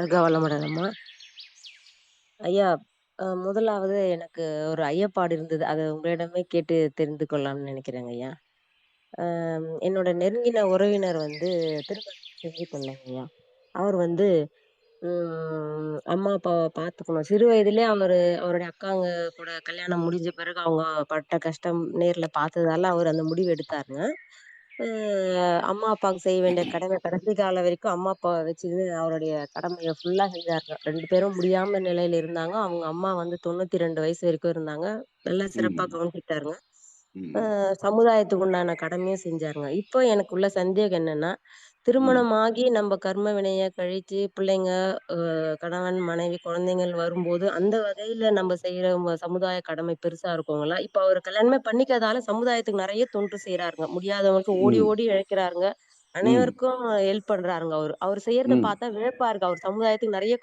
வாழ்க வளமுடன் அம்மா. ஐயா, முதலாவது எனக்கு ஒரு ஐயப்பாடு இருந்தது. அத உங்களிடமே கேட்டு தெரிந்து கொள்ளலாம்னு நினைக்கிறேங்க ஐயா. என்னோட நெருங்கின உறவினர் வந்து திருமணம் செஞ்சு கொண்டாங்க ஐயா. அவர் வந்து அம்மா, அப்பாவ பார்த்துக்கணும். சிறு வயதிலே அவருடைய அக்காங்க கூட கல்யாணம் முடிஞ்ச பிறகு அவங்க பட்ட கஷ்டம் நேர்ல பார்த்ததால அவர் அந்த முடிவு எடுத்தாருங்க. அ அம்மா, அப்பாவுக்கு செய்ய வேண்டிய கடமை கடைசி காலம் வரைக்கும் அம்மா, அப்பாவ வச்சுருந்து அவருடைய கடமைய ஃபுல்லா செஞ்சாருங்க. 2 பேரும் முடியாம நிலையில இருந்தாங்க. அவங்க அம்மா வந்து 92 வயசு வரைக்கும் இருந்தாங்க. நல்லா சிறப்பா ம். கவனிச்சுக்கிட்டாருங்க. ம். சமுதாயத்துக்கு உண்டான கடமையும் செஞ்சாருங்க. இப்போ எனக்கு உள்ள சந்தேகம் என்னன்னா, ம். திருமணமாகி நம்ம கர்ம வினைய கழிச்சு பிள்ளைங்க, அ கணவன், மனைவி, குழந்தைகள் வரும்போது, அந்த வகையில நம்ம செய்ற சமுதாய கடமை பெருசா இருக்குங்களா? இப்ப அவரு கல்யாணமே பண்ணிக்காதனால சமுதாயத்துக்கு நெறைய தொண்டு செய்றாருங்க. முடியாதவங்களுக்கு ஓடி ம். ஓடி இழைக்கிறாருங்க. ம். அனைவருக்கும் ஹெல்ப் பண்றாருங்க அவரு. அவரு செய்யறத ம். பார்த்தா வியப்பா இருக்கு. அவர் சமுதாயத்துக்கு நெறைய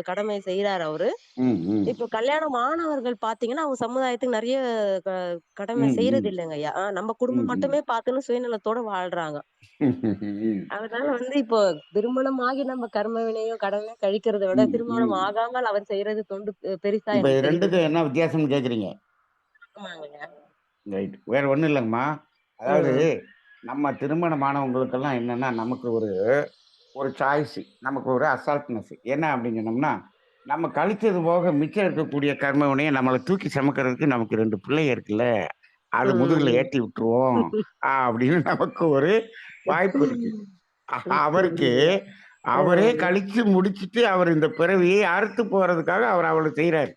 கடமை செய்றாரு அவரு. ம். ம். இப்போ கல்யாணம் ஆனவர்கள் பார்த்தீங்கன்னா, அவங்க சமுதாயத்துக்கு நெறைய க கடமை ம். செய்றது ம். இல்லங்கய்யா. நம்ம குடும்பம் ம். மட்டுமே பார்த்துன்னு சுயநலத்தோட வாழ்றாங்க. ம். அதனால வந்து இப்போ திருமணமாகி நம்ம கர்ம வினையும், கடமையும் கழிக்கிறத விட, ம். திருமணம் ம். ஆகாமல் அவர் செய்றது தொண்டு பெரிசா இப்ப எனக்கு தெரியுது. 2க்கும் என்ன வித்தியாசம்னு கேட்கிறீங்க? ஆமாங்கய்யா. ரைட். வேற ஒண்ணும் இல்லங்கம்மா. அதாவது ம். நம்ம திருமணமானவங்களுக்கெல்லாம் என்னன்னா, நமக்கு ஒரு ஒரு சாய்ஸ். நமக்கு ஒரு அசால்ட்னஸ். என்ன அப்படின்னு சொன்னோம்னா, நம்ம கழிச்சது போக மிச்சம் இருக்கக்கூடிய கர்ம வினைய நம்மள தூக்கி சுமக்கிறதுக்கு நமக்கு 2 பிள்ளைக இருக்குல்ல. அது முதுகுல ம். ஏத்தி விட்டுருவோம். அப்படின்னு நமக்கு ஒரு வாய்ப்பு இருக்கு. அவருக்கு சரிங்கய்யா. அவரே கழிச்சு முடிச்சுட்டு, அவர் இந்த பிறவியை அறுத்து போறதுக்காக அவர் அவ்வளவு செய்றாரு.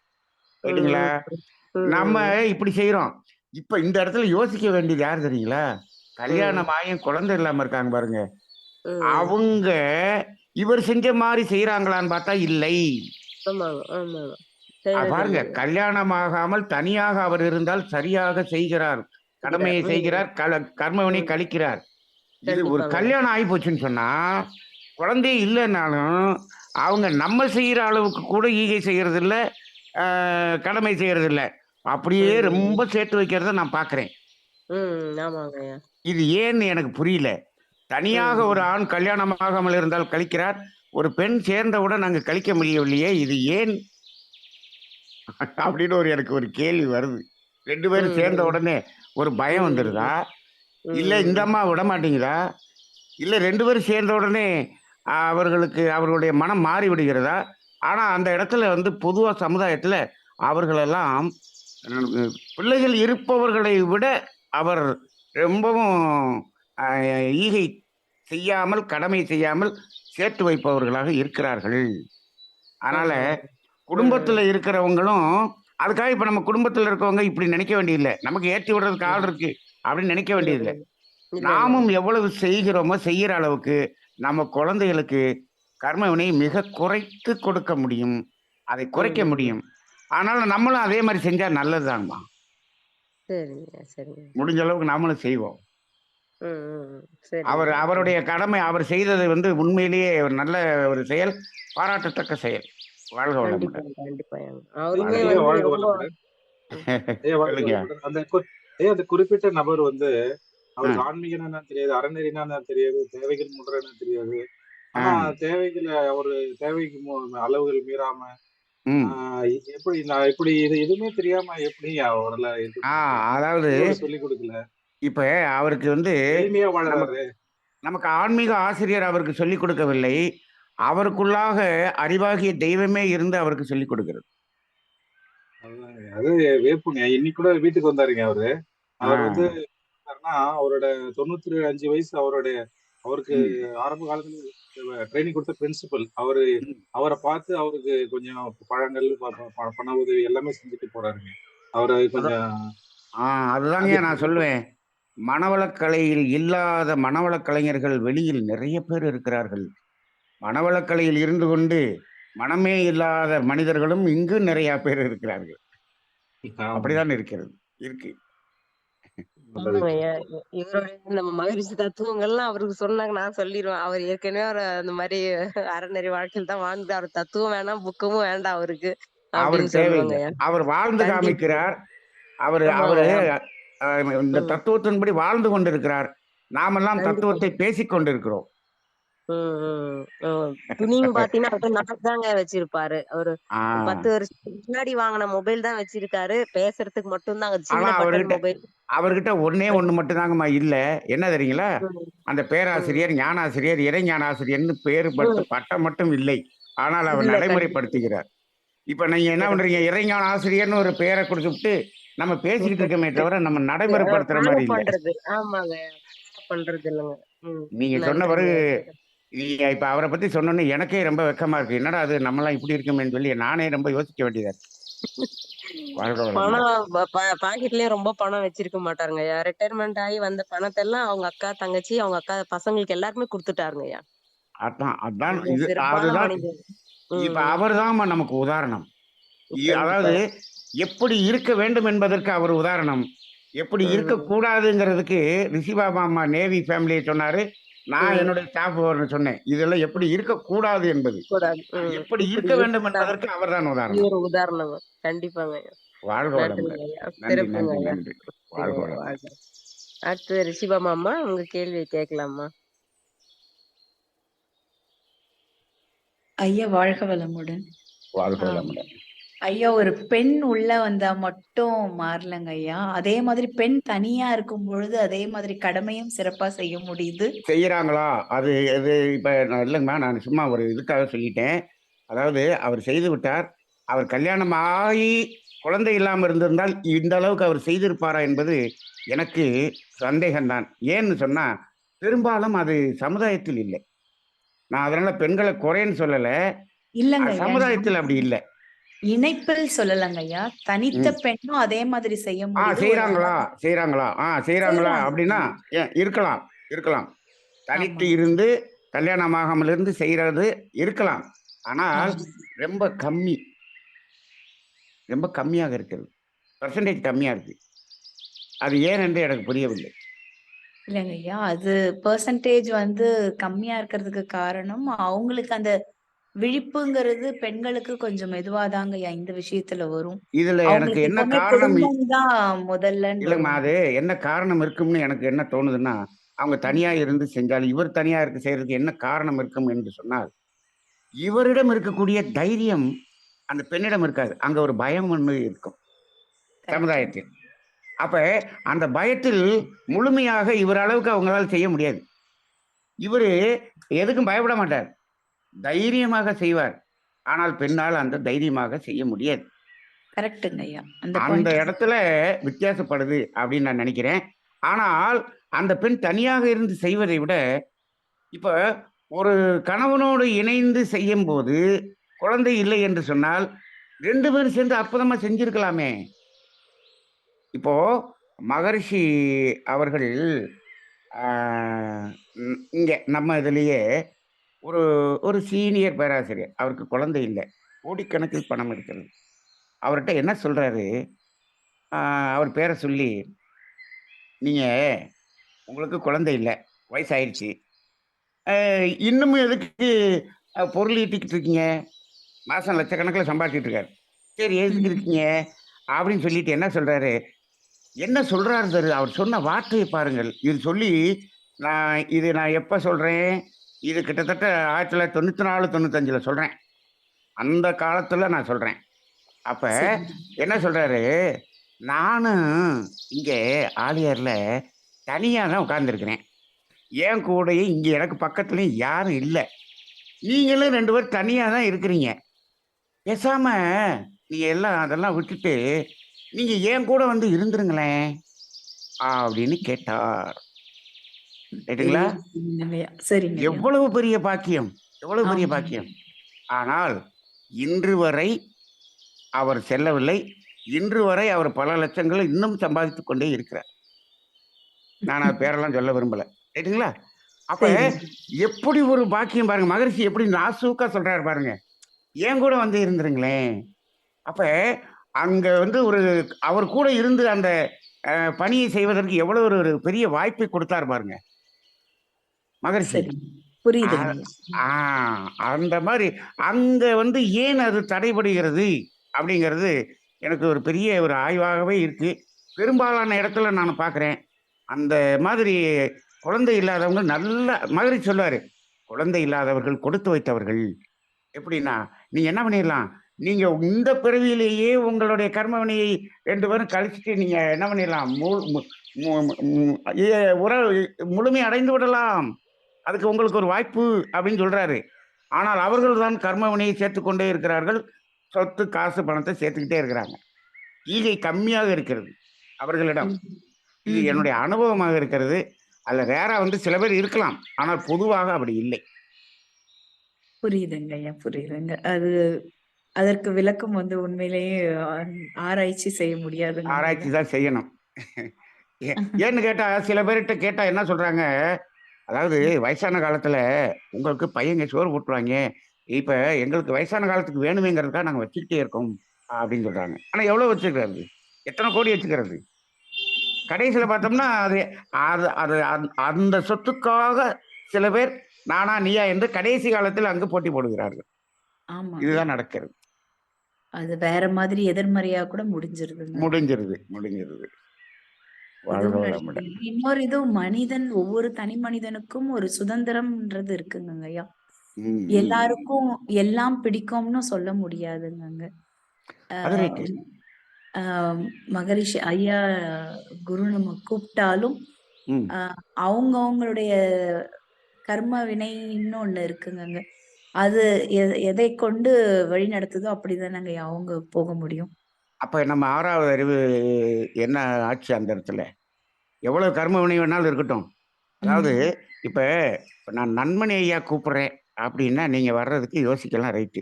ரைட்டுங்களா? ம். நம்ம ம். இப்படி செய்றோம். இப்ப இந்த இடத்துல யோசிக்க வேண்டியது யார் தெரியுங்களா? ம். கல்யாணம் ஆயும் குழந்தை இல்லாம இருக்காங்க பாருங்க. ம். அவுங்க இவர் செஞ்ச மாரி செய்றாங்களான்னு பார்த்தா இல்லை. ஆமாங்க, ஆமாங்க. செய்றது பாருங்க இல்லைங்க. கல்யாணம் ஆகாமல் தனியாக அவர் இருந்தால் சரியாக செய்கிறார். இருக்கிறார். கடமையை ம். செய்கிறார். கர்மவினை ம். கழிக்கிறார். இது ஒரு கண்டிப்பாங்கய்யா. கல்யாணம் ஆயி போச்சுன்னு சொன்னா, குழந்தையே இல்லன்னாலும், அவங்க நம்ம செய்ற அளவுக்கு கூட ஈகை செய்யறதில்ல, கடமை செய்யறதில்ல. அப்படியே ம். ரொம்ப சேர்த்து வைக்கிறத நான் பார்க்கிறேன். ம். ஆமாங்கய்யா. இது ஏன்னு எனக்கு புரியல. தனியாக ஒரு ம். ஆண் கல்யாணம் ஆகாமல் இருந்தால் கழிக்கிறார். ஒரு பெண் சேர்ந்தவுடன் அங்கு கழிக்க முடியவில்லையே! இது ஏன்? அப்படின்னு எனக்கு ஒரு கேள்வி வருது. 2 பேரும் சேர்ந்த ம். உடனே ஒரு பயம் வந்துருதா? ம். இல்ல இந்த ம். அம்மா விடமாட்டேங்குதா? இல்ல 2 பேரும் சேர்ந்த உடனே அவர்களுக்கு அவர்களுடைய மனம் மாறி விடுகிறதா? ஆனா அந்த இடத்துல பொதுவா சமுதாயத்துல அவர்களெல்லாம் அ பிள்ளைகள் இருப்பவர்களை விட அவர் ரொம்பவும் அ ஈகை செய்யாமல், கடமை செய்யாமல் சேர்த்து வைப்பவர்களாக இருக்கிறார்கள். அதனால ஆமாங்க. ம். குடும்பத்துல இருக்கிறவங்களும் அதுக்காக இப்ப நம்ம குடும்பத்துல இருக்கவங்க இப்படி நினைக்க வேண்டியதில்ல. நமக்கு ஏத்தி விடுறதுக்கு ஆள் ம். இருக்கு அப்படின்னு நினைக்க வேண்டியதில்ல. ம். இல்ல, இல்லங்க. நாமும் எவ்வளவு செய்கிறோமோ, செய்யற அளவுக்கு நம்ம குழந்தைகளுக்கு கர்ம வினை மிக குறைத்து கொடுக்க முடியும். அதை குறைக்க ம். முடியும். அதனால நம்மளும் அதே மாரி செஞ்சா நல்லதுதாங்கம்மா. சரிங்க, சரிங்க. முடிஞ்ச அளவுக்கு நாமளும் செய்வோம். ம். ம். ம். சரிங்க. ம். அவருடைய கடமை அவர் செய்தது உண்மையிலேயே ஒரு நல்ல ஒரு செயல். பாராட்டத்தக்க செயல். வாழ்க வளமுடன். கண்டிப்பாங்க, கண்டிப்பாங்க. வாழ அவருமே ஐயா வந்து வாழ்க ரொம்ப வளமுடன். ம். ஐயா வாழ்க சொல்லுங்க. வளமுடன். அந்த குறிப்பிட்ட நபர் அ, அவருக்கு ஆன்மீகம்னா என்னன்னு தெரியாது, அறநெறினா என்னன்னு தெரியாது, தேவைகள் மூன்றுனா என்னன்னு தெரியாது. ஆ, ஆனா தேவைகள அவரு தேவைக்கு அளவுகள் மீறாம, ஆ ம். எப்படி நான் இப்படி இது எதுவுமே தெரியாம எப்படி அவரால இருக்க ஆ முடியுது? அதாவது எதுவும் அவருக்கு சொல்லிக் குடுக்கல. இப்ப அவருக்கு எளிமையா நமக்கு வாழறாரு. நமக்கு ஆன்மீக ஆசிரியர் அவருக்கு சொல்லிக் கொடுக்கவில்லை. அவருக்குள்ளாக அறிவாகிய தெய்வமே இருந்து அவருக்கு சொல்லிக் கொடுக்கிறது. அதுதாங்க. அது வியப்புங்க. இன்னைக்கு கூட வீட்டுக்கு வந்தாருங்க அவரு. ஆ, அவர் என்னன்னா, அவரோட 95 வயசு அவருக்கு ம், ஆரம்ப காலத்துல ட்ரெய்னிங் குடுத்த பிரின்சிபல். ம். அவர பார்த்து அவருக்கு கொஞ்சம் பழங்கள், ப ப ப பண உதவி எல்லாமே செஞ்சுட்டு போறாருங்க. அவர அத கொஞ்சம் ஆ அது அதுதாங்கய்யா நான் எப்படி சொல்லுவேன். மனவளக்கலையில் இல்லாத மனவளக் கலைஞர்கள் வெளியில் நிறைய பேர் இருக்கிறார்கள். மனவளக்கலையில் இருந்து கொண்டு, மனமே இல்லாத மனிதர்களும் இங்கு நிறைய பேர் இருக்கிறார்கள். ஆமா. அப்படிதான் இருக்கிறது. இருக்கு. நல்லதுங்க. ஆமாங்கய்யா. இவருடைய நம்ம மகரிஷி தத்துவங்கள்லாம் அவருக்கு சொன்னாங்க நான் சொல்லிருவேன். அவர் ஏற்கனவே அந்த மாரி அறநெறி வாழ்க்கையில தான் வாழ்ந்துட்டு அவரு தத்துவம் வேணாம், புக்கமும் வேண்டாம் அவருக்கு. அப்படின்னு அவருக்கு தேவையில்ல. சொல்லுவேங்கய்யா. அவர் வாழ்ந்து கண்டிப்பா. காமிக்கிறார். அவரு அவரு ஆமாங்கய்யா. அ இந்த ம். தத்துவத்தின்படி வாழ்ந்து கொண்டிருக்கிறார். நாமெல்லாம் கண்டிப்பா. தத்துவத்தை பேசிக் கொண்டிருக்கிறோம். ம், ம். துணியும் பார்த்தீங்கன்னா, அவர்ட்ட நாக்கு தாங்க வச்சிருப்பாரு. ஒரு ஆ. 10 வருஷத்துக்கு முன்னாடி வாங்குன மொபைல் தான் வச்சிருக்காரு. பேசுறதுக்கு மட்டும் தான் ஆனா சின்ன பட்டன் அவர்கிட்ட மொபைல். அவர்கிட்ட ஒண்ணே ஒண்ணு மட்டும் தாங்கம்மா இல்ல. என்ன தெரியுங்களா? ம், அந்த ம், பேராசிரியர், ஞானாசிரியர், இறைஞான ஆசிரியர்ன்னு பேரு ம். பட்டம் மட்டும் இல்லை. ஆனால் அவர் இல்ல கண்டிப்பா. நடைமுறைப்படுத்துகிறார். இப்ப நீங்க என்ன சிறப்பு. பண்றீங்க? இறைஞான ஆசிரியர்ன்னு ஒரு பேர குடுத்துப்புட்டு, நம்ம பேசிக்கிட்டு இருக்கோமே தவிர, நம்ம நடைமுறைப்படுத்துற ஃபாலோ மாரி இல்ல. பண்றது. ஆமாங்க. ஃபாலோ பண்றது இல்லங்க. ம். நீங்க சொன்ன நன்றிங்க. பிறகு நீங்க இப்ப அவர பத்தி சொன்னோனே எனக்கே ரொம்ப வெட்கமா இருக்கு. என்னடா அது நம்மலாம் இப்படி இருக்கோமேன்னு சொல்லி நானே ரொம்ப யோசிக்க வேண்டியதா இருக்கு. வாழ்க வளமுடன். பணம் பாக்கெட்லயே ரொம்ப பணம் வச்சிருக்க மாட்டாருங்கய்யா. ரிட்டயர்மென்ட் ஆயி வந்த பணத்தெல்லாம் அவங்க அக்கா, தங்கச்சி, அவங்க அக்கா பசங்களுக்கு எல்லாருக்குமே குடுத்துட்டாருங்கய்யா. அதான் அதான் ரொம்ப இது சிறப்பான அதுதான் மனிதர். இப்ப ம். அவர்தாம்மா நமக்கு உதாரணம். கண்டிப்பா. அதாவது எப்படி இருக்க வேண்டும் என்பதற்கு அவர் உதாரணம். எப்படி ம். இருக்கக்கூடாதுங்கிறதுக்கு ரிஷிபாபா அம்மா நேவி ஃபேமிலிய சொன்னாரு. நான் ம். என்னுடைய ஸ்டாஃப் வரன்னு சொன்னேன். இதெல்லாம் எப்படி ம். இருக்கக்கூடாது என்பது. கூடாது. ம். எப்படி இப்படி இருக்க வேண்டும் இருந்தா என்பதற்கு அவர்தான் உதாரணம். இவரு உதாரணம். கண்டிப்பாங்கய்யா. வாழ்க வளமுடன். நன்றிங்கய்யா. நன்றி, நன்றி, சிறப்புங்கய்யா. நன்றி. வாழ்க சரிங்கய்யா. வளமுடன். வாழ்க. அடுத்து ரிஷிபாமா அம்மா, உங்க கேள்விய கேட்கலாமா? ஐயா வாழ்க வளமுடன். வாழ்க ஆ, வளமுடன். ஐயா ஒரு பெண் உள்ள வந்தா மட்டும் மாறலங்க ஐயா. அதே மாதிரி பெண் தனியா இருக்கும் பொழுது அதே மாதிரி கடமையும் சிறப்பா செய்ய முடியுது. செய்யறாங்களா? அது அது இப்ப நான் இல்லங்கம்மா. நான் சும்மா ஒரு இதுக்காக சொல்லிட்டேன். அதாவது அவர் செய்து விட்டார். அவர் கல்யாணம் ஆகி குழந்தை இல்லாம இருந்திருந்தால், இந்த அளவுக்கு அவர் செய்திருப்பாரா என்பது எனக்கு சந்தேகம் தான். ஏன்னு சொன்னா, பெரும்பாலும் அது சமுதாயத்தில் இல்லை. நான் அதனால பெண்கள குறைன்னு சொல்லல. இல்லங்க ஐயா. சமுதாயத்தில் அப்படி இல்ல. இணைப்பில் சொல்லலங்க ஐயா. தனித்த ம். பெண்ணும் அதே மாதிரி செய்ய முடியுது. ஒரு செய்றாங்களா? செய்றாங்களா? செய்றாங்களா? செய்றாங்க. அப்படின்னா, இருக்கலாம், இருக்கலாம். தனித்து ஆமாங்க. இருந்து, கல்யாணம் ஆகாமல் இருந்து செய்றது இருக்கலாம். ஆனால் ஆமா. ரொம்ப கம்மி. ரொம்ப கம்மியாக இருக்கிறது. பெர்சன்டேஜ் கம்மியா இருக்கு. அது ஏன் என்று எனக்கு புரியவில்லை. இல்லங்க ஐயா. அது பெர்சன்டேஜ் வந்து கம்மியா இருக்கிறதுக்கு காரணம், அவங்களுக்கு அந்த விழிப்புங்கிறது பெண்களுக்கு கொஞ்சம் மெதுவாதாங்க ஐயா இந்த விஷயத்துல வரும். இதுல எனக்கு அவங்களுக்கு என்ன எப்பவுமே காரணம் குடும்பம் தான் முதல்லன்னு இல்லங்கம்மா. வருவாங்க. அது என்ன காரணம் இருக்கும்னு எனக்கு என்ன தோணுதுன்னா, அவங்க ம். தனியா இருந்து செஞ்சாலும், இவர் தனியா செய்றதுக்கு என்ன காரணம் இருக்கும் என்று சொன்னால், இவரிடம் இருக்கக்கூடிய தைரியம் அந்த பெண்ணிடம் இருக்காது. அங்க ஒரு பயம் ஒண்ணு இருக்கும் கரெக்ட்டுங்க. சமுதாயத்தில். அப்ப அந்த பயத்தில் முழுமையாக இவர் அளவுக்கு அவங்களால செய்ய முடியாது. இவரு எதுக்கும் பயப்பட மாட்டார். தைரியமாக செய்வார். ஆனால் பெண்ணால் அந்த தைரியமாக செய்ய முடியாது. கரெக்ட்டுங்க ஐயா. அந்த அந்த பாயிண்ட் இடத்துல வித்தியாசப்படுது அப்படின்னு நான் நினைக்கிறேன். ஆனால் அந்த பெண் தனியாக இருந்து செய்வதை விட, இப்ப ஒரு கணவனோடு இணைந்து செய்யும்போது, குழந்தை இல்லை என்று சொன்னால் 2 பேரும் சேர்ந்து அற்புதமா செஞ்சிருக்கலாமே! இப்போ மகரிஷி அவர்கள் ஆ இங்க நம்ம இதிலேயே ஒரு ஒரு சீனியர் பேராசிரியர். அவருக்கு குழந்தை இல்ல. கோடிக்கணக்கில் பணம் இருக்கிறது. அவர்ட்ட என்ன சொல்றாரு, ஆ அவர் பேர சொல்லி, "நீங்க உங்களுக்கு குழந்தை இல்ல. வயசாயிருச்சு. அ இன்னமும் எதுக்கு பொருள் ஈட்டிக்கிட்டு இருக்கீங்க? மாசம் லட்சக்கணக்குல சம்பாதிச்சுட்டு இருக்காரு. சரி எதுக்கு ம். இருக்கீங்க?" அப்படின்னு சொல்லிட்டு என்ன சொல்றாரு, என்ன சொல்றாரு பாரு, அவர் சொன்ன வார்த்தைய பாருங்கள். இது சொல்லி நான் எப்ப சொல்றேன்? இது கிட்டத்தட்ட 1994, 95ல சொல்றேன். அந்த காலத்துல நான் சொல்றேன். அப்ப சரிங்க. என்ன சொல்றாரு, "நானும் இங்க ஆழியார்ல தனியா தான் உட்கார்ந்திருக்கிறேன். என் கூடயும் இங்க எனக்கு பக்கத்துலயும் யாரும் இல்ல. நீங்களும் 2 பேரும் தனியா தான் இருக்கிறீங்க. பேசாம நீங்க எல்லாம் அதெல்லாம் விட்டுட்டு, நீங்க என் கூட வந்து இருந்துருங்களேன்." அப்படின்னு கேட்டார். ரைட்டுங்களா? பெரிய விஷயங்க ஐயா. சரிங்க ஐயா. எவ்வளவு பெரிய பாக்கியம்! எவ்வளவு பெரிய ஆமாங்க. பாக்கியம்! ஆனால் இன்று வரை அவர் செல்லவில்லை. இன்று வரை அவர் பல லட்சங்கள இன்னும் சம்பாதித்துக் கொண்டே இருக்கிறார். நான் அது பேரெல்லாம் சொல்ல விரும்பல. ரைட்டுங்களா? அப்ப சரிங்க. எப்படி ஒரு பாக்கியம் பாருங்க. மகரிஷி எப்படி நாசூக்கா சொல்றாரு பாருங்க. என் கூட வந்து இருந்துருங்களேன். அப்ப அங்க வந்து அவர் கூட இருந்து அந்த பணியை செய்வதற்கு எவ்வளவு ஒரு பெரிய வாய்ப்பை கொடுத்தார் பாருங்க, மகரிஷி. சரிங்க. அ புரியுதுங்க ஐயா. ஆ அந்த மாரி அங்க வந்து ஏன் அது தடைபடுகிறது? அப்படிங்கிறது எனக்கு ஒரு பெரிய ஒரு ஆய்வாகவே இருக்கு. பெரும்பாலான இடத்துல நான் பார்க்குறேன். அந்த மாதிரி குழந்தை இல்லாதவங்க நல்லா மகரிஷி சொல்லுவாரு. குழந்தை இல்லாதவர்கள் கொடுத்து வைத்தவர்கள். எப்படின்னா, நீங்க என்ன பண்ணிடலாம், நீங்க இந்த பிறவியிலேயே உங்களுடைய கர்ம வினையை 2 பேரும் கழிச்சுட்டு நீங்க என்ன பண்ணிடலாம், மு மு மு மு எ உற முழுமை அடைந்து விடலாம். அதுக்கு உங்களுக்கு ஒரு வாய்ப்பு அப்படின்னு சொல்றாரு. ஆனால் அவர்கள் தான் கர்ம வினையை சேர்த்துக் கொண்டே இருக்கிறார்கள். சொத்து, காசு, பணத்தை சேர்த்துக்கிட்டே இருக்கிறாங்க. ஈகை கம்மியாக இருக்கிறது அவர்களிடம். ம். இது ம்ஹ்ம். என்னுடைய அனுபவமாக இருக்கிறது. அதுல ரேரா வந்து சில பேர் இருக்கலாம். ஆனால் பொதுவாக அப்படி இல்லை. புரியுதுங்க ஐயா, புரியுதுங்க. அதற்கு விளக்கம் வந்து உண்மையிலேயே ஆ ஆராய்ச்சி செய்ய முடியாதுங்க ஐயா. ஆராய்ச்சி தான் செய்யணும். ஏ ஏன்னு கேட்டா, சில பேர்ட்ட கேட்டா என்ன சொல்றாங்க, அதாவது ம். வயசான காலத்துல உங்களுக்கு பையங்க சோறு போட்டுருவாய்ங்க. இப்ப எங்களுக்கு வயசான காலத்துக்கு வேணுமேங்கிறதுக்காக நாங்க வச்சுக்கிட்டே இருக்கோம். அப்படின்னு சொல்றாங்க. ஆனா எவ்வளவு வச்சுக்கிறது? எத்தன கோடி வச்சுக்கிறது? கடைசியில பார்த்தோம்னா, அது அது அது அந்த சொத்துக்காக சில பேர் நானா, நீயா என்று கடைசி காலத்தில் அங்கு போட்டி போடுகிறார்கள். ஆமாங்க. இதுதான் நடக்கிறது. அது வேற மாதிரி எதிர்மறையா கூட முடிஞ்சிருதுங்க ஐயா. முடிஞ்சிருது. வாழ்க இதுவும் வளமுடன். நடக்குதுங்க. இன்னொரு ஒவ்வொரு தனி மனிதனுக்கும் ஒரு சுதந்திரம்ன்றது இருக்குங்கங்க ஐயா. ம். எல்லாருக்கும் எல்லாம் பிடிக்கும்னு சொல்ல முடியாதுங்கங்க. ஆ அது ரைட்டு. ஆ மகரிஷி ஐயா குரு நம்ம கூப்பிட்டாலும், ம். அ அவங்களுடைய கர்ம வினைன்னு ஒண்ணு இருக்குங்கங்க. அது எதைக் கொண்டு வழிநடத்துதோ அப்படிதானங்க அவங்க போக முடியும். அப்ப நம்ம 6வது அறிவு என்ன ஆச்சு அந்த இடத்துல? எவ்வளவு கர்ம வினை வேணாலும் இருக்கட்டும். அதாவது ம். இப்ப இப்ப நான் நண்பனை ஐயா கூப்பிடுறேன் அப்படின்னா, நீங்க வர்றதுக்கு யோசிக்கலாம் ரைட்டு.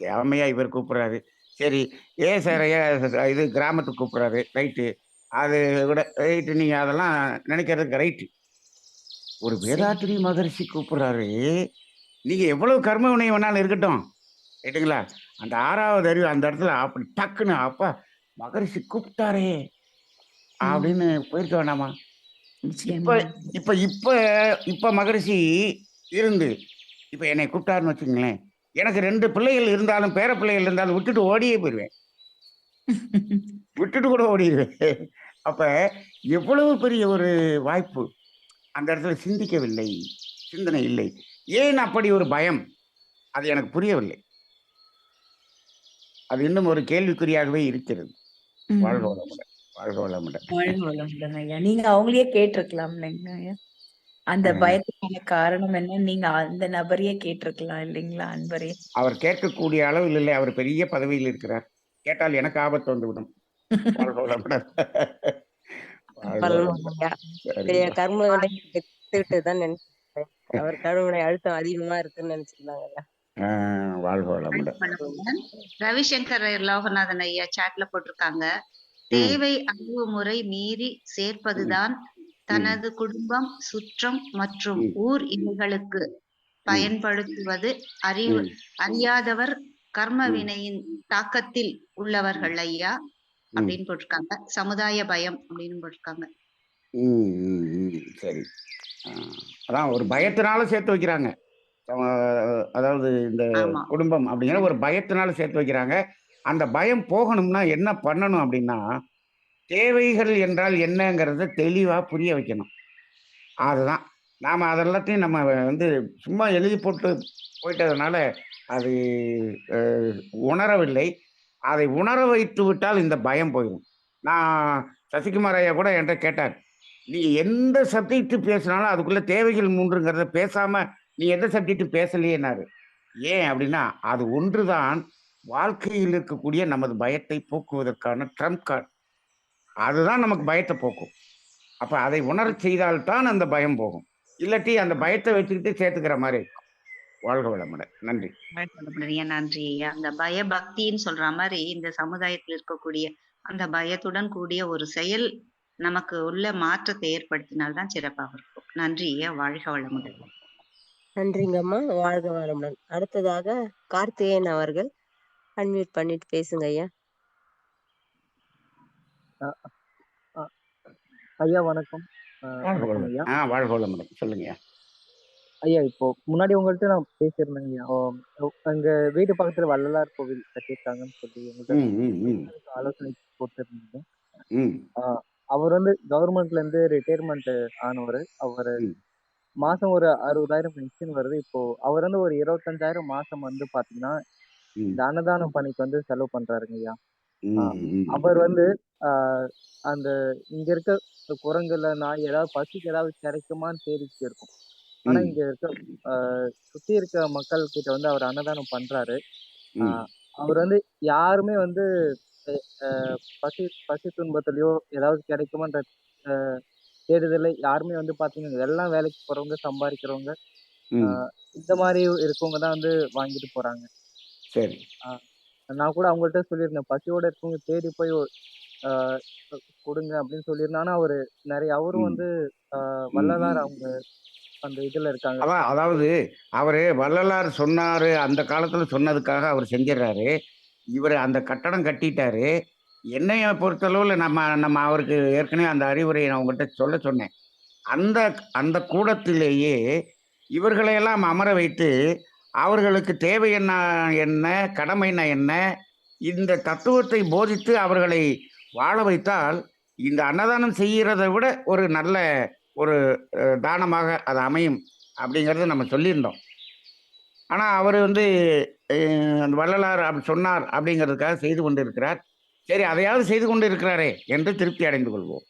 தேவைமையா இவர் கூப்பிடுறாரு. சரி, ஏன் சார் ஐயா இது கிராமத்துக்கு கூப்பிடுறாரு. ரைட்டு. அது விட ரைட்டு நீங்க அதெல்லாம் நினைக்கிறதுக்கு ரைட்டு. ஒரு சரி. வேதாத்திரி மகரிஷி கூப்பிடுறாரு. நீங்க எவ்வளவு கர்ம வினை வேணாலும் இருக்கட்டும். ரைட்டுங்களா? அந்த 6வது அறிவு அந்த இடத்துல அப்படி டக்குன்னு அப்பா மகரிஷி கூப்பிட்டாரே! அப்படின்னு ம். போயிருக்க வேணாமா? இப்ப நிச்சயமா. இப்ப இப்ப இப்ப மகரிஷி இருந்து, இப்ப என்னைய கூப்பிட்டாருன்னு வச்சுக்கங்களேன், எனக்கு 2 பிள்ளைகள் இருந்தாலும், பேர பிள்ளைகள் இருந்தாலும் விட்டுட்டு ஓடியே போயிருவேன். விட்டுட்டு கூட ஓடிருவேன். அப்ப எவ்வளவு பெரிய ஒரு வாய்ப்பு. அந்த இடத்துல சிந்திக்கவில்லை. சிந்தனை இல்லை. ஏன் அப்படி ஒரு பயம்? அது எனக்கு புரியவில்லை. அது இன்னும் ஒரு கேள்விக்குறியாகவே இருக்கிறது. வாழ்க ம். வளமுடன். வாழ்க வளமுடன். வாழ்க வளமுடன் ஐயா. நீங்க அவங்களையே கேட்டிருக்கலாம் இல்லைங்க ஐயா? அந்த அ பயத்துக்கான காரணம் என்னன்னு நீங்க அந்த நபரையே கேட்டிருக்கலாம் இல்லைங்களா? அன்பரே. அவர் கேட்கக்கூடிய அளவில் இல்லை. அவர் பெரிய பதவியில் இருக்கிறார். கேட்டால் எனக்கு ஆபத்து வந்துவிடும். வாழ்க வளமுடன். வாழ்க பரவால்ல வளமுடன். ஐயா. பெரிய சரிம்மா. கர்ம வினை கத்துக்கிட்டு தான் நினைக்கிறேன். அவர் கர்ம வினை அழுத்தம் அதிகமா இருக்குன்னு நினைச்சிருந்தாங்கல்ல. ஆ வாழ்க வளமுடன். வணக்கம். ரவிசங்கர் லோகநாதன் ஐயா சாட்ல போட்டிருக்காங்க. ம், தேவை அணுகுமுறை மீறி ம், சேர்ப்பதுதான் ம், தனது குடும்பம், சுற்றம் மற்றும் ம், ஊர் இவைகளுக்கு ம், பயன்படுத்துவது ம், அறியாதவர் கர்ம ம், வினையின் தாக்கத்தில் ம், உள்ளவர்கள் ஐயா ம், அப்படின்னு போட்டிருக்காங்க. சமுதாய பயம் அப்படின்னு போட்டிருக்காங்க. ம், ம், ம். சரி. ஆ, அதான் ஒரு பயத்தினால சேர்த்து வைக்கிறாங்க. அ அதாவது இந்த ஆமா. குடும்பம் அப்படிங்கிற ஒரு பயத்தினால சேர்த்து வைக்கிறாங்க. அந்த பயம் போகணும்னா என்ன பண்ணணும் அப்படின்னா, தேவைகள் என்றால் என்னங்கிறத தெளிவா புரிய வைக்கணும். அதுதான். நாம அது எல்லாத்தையும் நம்ம வந்து சும்மா எழுதி போட்டு போயிட்டதுனால, அது அ உணரவில்லை. அதை உணர வைத்து விட்டால் இந்த பயம் போயிரும். நான் சசிகுமார் ஐயா கூட என்ட்ட கேட்டார். "நீங்க எந்த சப்ஜெக்ட் பேசினாலும் அதுக்குள்ள தேவைகள் 3ங்கிறத பேசாம, நீ எந்த சப்ஜெக்டும் பேசலையேன்னாரு." ஏன் அப்படின்னா, அது ஒன்று தான் வாழ்க்கையில் இருக்கக்கூடிய நமது பயத்தை போக்குவதற்கான ட்ரம்ப் கார்ட். அதுதான் நமக்கு பயத்த போக்கும். அப்ப அதை உணரச் செய்தால் தான் அந்த பயம் போகும். இல்லாட்டி அந்த பயத்த வச்சுக்கிட்டு சேர்த்துக்கிற மாரி இருக்கும். வாழ்க வளமுடன். நன்றி. ஐயா நன்றி ஐயா. அந்த பயபக்தின்னு சொல்ற மாரி இந்த சமுதாயத்தில் இருக்கக்கூடிய அந்த பயத்துடன் கூடிய ஒரு செயல் நமக்கு உள்ள மாற்றத்தை ஏற்படுத்தினால் தான் சிறப்பாக இருக்கும். நன்றி ஐயா. வாழ்க வளமுடன். நன்றிங்கம்மா. வாழ்க வளமுடன். அடுத்ததாக கார்த்திகேயன் அவர்கள் அன்மியூட் பண்ணிட்டு பேசுங்க ஐயா. அ அ ஐயா வணக்கம். வாழ்க வணக்கம் வளமுடன். ஐயா. வாழ்க வளமுடன். சொல்லுங்கய்யா. ஐயா இப்போ முன்னாடி உங்கள்ட்ட நான் பேசியிருந்தேங்க ஐயா. எங்க வீட்டு பக்கத்துல வள்ளலார் கோவில் கட்டியிருக்காங்கன்னு சொல்லி உங்கள்ட்ட ம், ம், ம், பேசுறதுக்கு ஆலோசனை போட்டிருந்தீங்க. ம், ஆ அவர் வந்து கவர்மெண்ட்லேருந்து ரிட்டயர்மெண்ட் ஆனவரு. அவரு ம், மாசம் ஒரு 60,000 பென்ஷன் வருது. இப்போ அவர் வந்து ஒரு 25,000 மாசம் வந்து பாத்தீங்கன்னா, ம். இந்த அன்னதானம் பணிக்கு வந்து செலவு பண்றாருங்கய்யா. ஆ ம். ம். அவர் வந்து ஆ அந்த இங்க இருக்க குரங்குல, நாய் ஏதாவது பசிக்கு ஏதாவது கிடைக்குமான்னு தேடிக்கிட்டு இருக்கும். ஆனா ம். இங்க இருக்க ஆ சுத்தி இருக்க மக்கள் கிட்ட வந்து அவர் அன்னதானம் பண்றாரு. ஆ ம். அவர் வந்து யாருமே வந்து எ அ பசி பசி துன்பத்திலயோ ஏதாவது கிடைக்குமான்ற அ தேடுதலே யாருமே வந்து பாத்தீங்கன்னா, எல்லாம் வேலைக்கு போறவங்க, சம்பாரிக்கிறவங்க, ஆ ம். இந்த மாரி இருக்கவங்க தான் வந்து வாங்கிட்டு போறாங்க. சரி. ஆ நான் கூட அவங்கள்ட்ட சொல்லியிருந்தேன். பசியோட இருக்கவங்க தேடி போய் ஆ குடுங்க அப்படின்னு சொல்லியிருந்தேன். ஆனா அவரும் ம். வந்து ம். வள்ளலார் ம். அவங்க அந்த இதுல இருக்காங்க. அதாவது அவரு வள்ளலார் சொன்னாரு, அந்த காலத்துல சொன்னதுக்காக அவர் செஞ்சுர்றாரு. இவரு அந்த கட்டடம் கட்டிட்டாரு. என்னைய பொறுத்தளவுல நம்ம நம்ம அவருக்கு ஏற்கனவே அந்த அறிவுரைய நான் உங்கள்ட்ட சொன்னேன். அந்த அந்த கூடத்திலேயே இவர்களையெல்லாம் அமர வைத்து, அவர்களுக்கு தேவை என்ன என்ன? கடமைன்னா என்ன? இந்த தத்துவத்தை போதித்து அவர்களை வாழ வைத்தால், இந்த அன்னதானம் செய்கிறத விட ஒரு நல்ல ஒரு தானமாக அது அமையும். அப்படிங்கிறத நம்ம சொல்லியிருந்தோம். ஆனா அவரு வந்து அ அந்த வள்ளலார் அப்படி சொன்னார் அப்படிங்கிறதுக்காக செய்து கொண்டிருக்கிறார். சரி அதையாவது செய்து கொண்டு இருக்கிறாரே என்று திருப்தி அடைந்து கொள்வோம்.